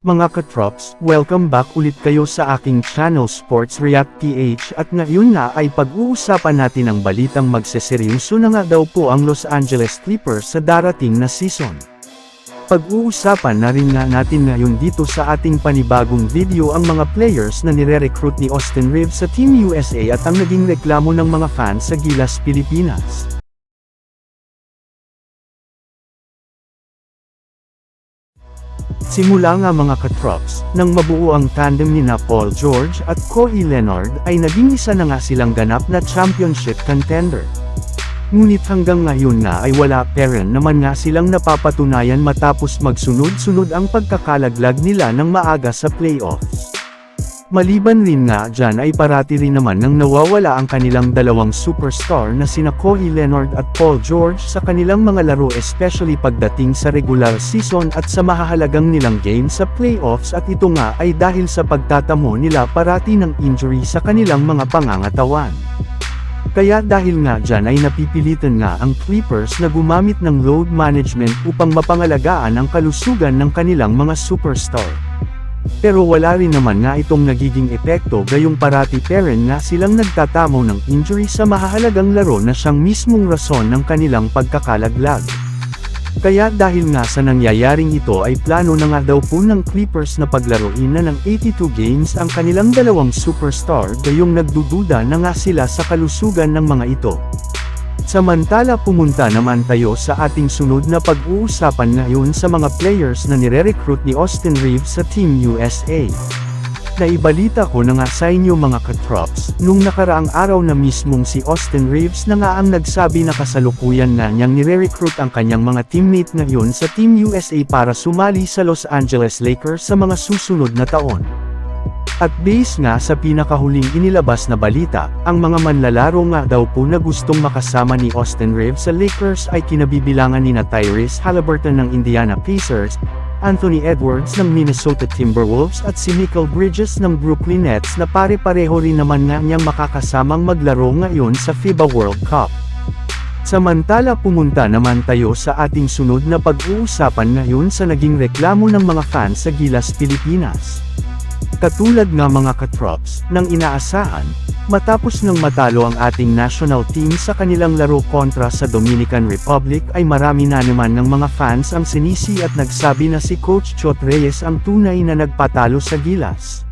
Mga katrops, welcome back ulit kayo sa aking channel Sports React PH at ngayon nga ay pag-uusapan natin ang balitang magseseryoso na nga daw po ang Los Angeles Clippers sa darating na season. Pag-uusapan na rin nga natin ngayon dito sa ating panibagong video ang mga players na nire-recruit ni Austin Reaves sa Team USA at ang naging reklamo ng mga fans sa Gilas, Pilipinas. Simula nga mga katrops, nang mabuo ang tandem ni Paul George at Kawhi Leonard ay naging isa na nga silang ganap na championship contender. Ngunit hanggang ngayon nga ay wala pa rin naman nga silang napapatunayan matapos magsunod-sunod ang pagkakalaglag nila ng maaga sa playoffs. Maliban rin nga dyan ay parati rin naman nang nawawala ang kanilang dalawang superstar na sina Kawhi Leonard at Paul George sa kanilang mga laro, especially pagdating sa regular season at sa mahahalagang nilang game sa playoffs, at ito nga ay dahil sa pagtatamo nila parati ng injury sa kanilang mga pangangatawan. Kaya dahil nga dyan ay napipilitan nga ang Clippers na gumamit ng load management upang mapangalagaan ang kalusugan ng kanilang mga superstar. Pero wala rin naman nga itong nagiging epekto, gayong parati pa rin nga silang nagtatamo ng injury sa mahahalagang laro na siyang mismong rason ng kanilang pagkakalaglag. Kaya dahil nga sa nangyayaring ito ay plano na nga daw po ng Clippers na paglaruin na ng 82 games ang kanilang dalawang superstar, gayong nagdududa na nga sila sa kalusugan ng mga ito. Samantala pumunta naman tayo sa ating sunod na pag-uusapan ngayon sa mga players na nire-recruit ni Austin Reaves sa Team USA. Naibalita ko na nga sa inyo mga katrops, nung nakaraang araw na mismong si Austin Reaves na nga ang nagsabi na kasalukuyan na niyang nire-recruit ang kanyang mga teammate ngayon sa Team USA para sumali sa Los Angeles Lakers sa mga susunod na taon. At base nga sa pinakahuling inilabas na balita, ang mga manlalaro nga daw po na gustong makasama ni Austin Reaves sa Lakers ay kinabibilangan nina Tyrese Haliburton ng Indiana Pacers, Anthony Edwards ng Minnesota Timberwolves at si Mikal Bridges ng Brooklyn Nets na pare-pareho rin naman nga niyang makakasamang maglaro ngayon sa FIBA World Cup. Samantala pumunta naman tayo sa ating sunod na pag-uusapan ngayon sa naging reklamo ng mga fans sa Gilas, Pilipinas. Katulad nga mga katrops, ng inaasahan, matapos ng matalo ang ating national team sa kanilang laro kontra sa Dominican Republic ay marami na naman ng mga fans ang sinisi at nagsabi na si Coach Chot Reyes ang tunay na nagpatalo sa Gilas.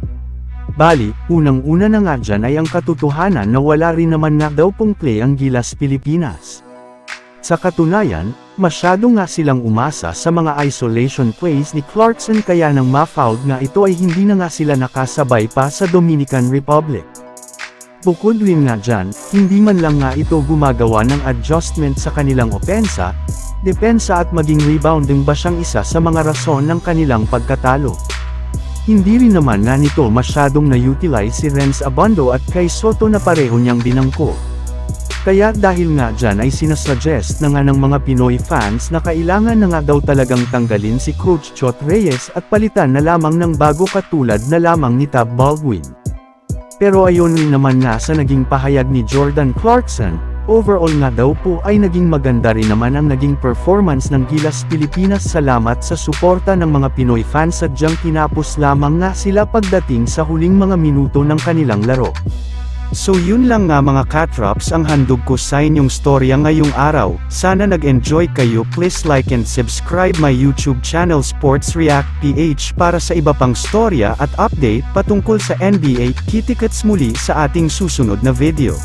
Bali, unang-una na nga dyan ay ang katotohanan na wala rin naman nga daw pong play ang Gilas, Pilipinas. Sa katunayan, masyado nga silang umasa sa mga isolation plays ni Clarkson, kaya nang ma-fouled nga ito ay hindi na nga sila nakasabay pa sa Dominican Republic. Bukod rin nga dyan, hindi man lang nga ito gumagawa ng adjustment sa kanilang opensa, depensa at maging rebounding ba siyang isa sa mga rason ng kanilang pagkatalo. Hindi rin naman nga nito masyadong na-utilize si Renz Abando at Kai Sotto na pareho niyang binangko. Kaya dahil nga dyan ay sinasuggest na nga ng mga Pinoy fans na kailangan na nga daw talagang tanggalin si Coach Chot Reyes at palitan na lamang ng bago katulad na lamang ni Tab Baldwin. Pero ayon rin naman nga sa naging pahayag ni Jordan Clarkson, overall nga daw po ay naging maganda rin naman ang naging performance ng Gilas Pilipinas. Salamat sa suporta ng mga Pinoy fans, sadyang tinapos lamang nga sila pagdating sa huling mga minuto ng kanilang laro. So yun lang nga mga katrops ang handog ko sa inyong storya ngayong araw. Sana nag-enjoy kayo. Please like and subscribe my YouTube channel Sports React PH para sa iba pang storya at update patungkol sa NBA. Kita-kits muli sa ating susunod na video.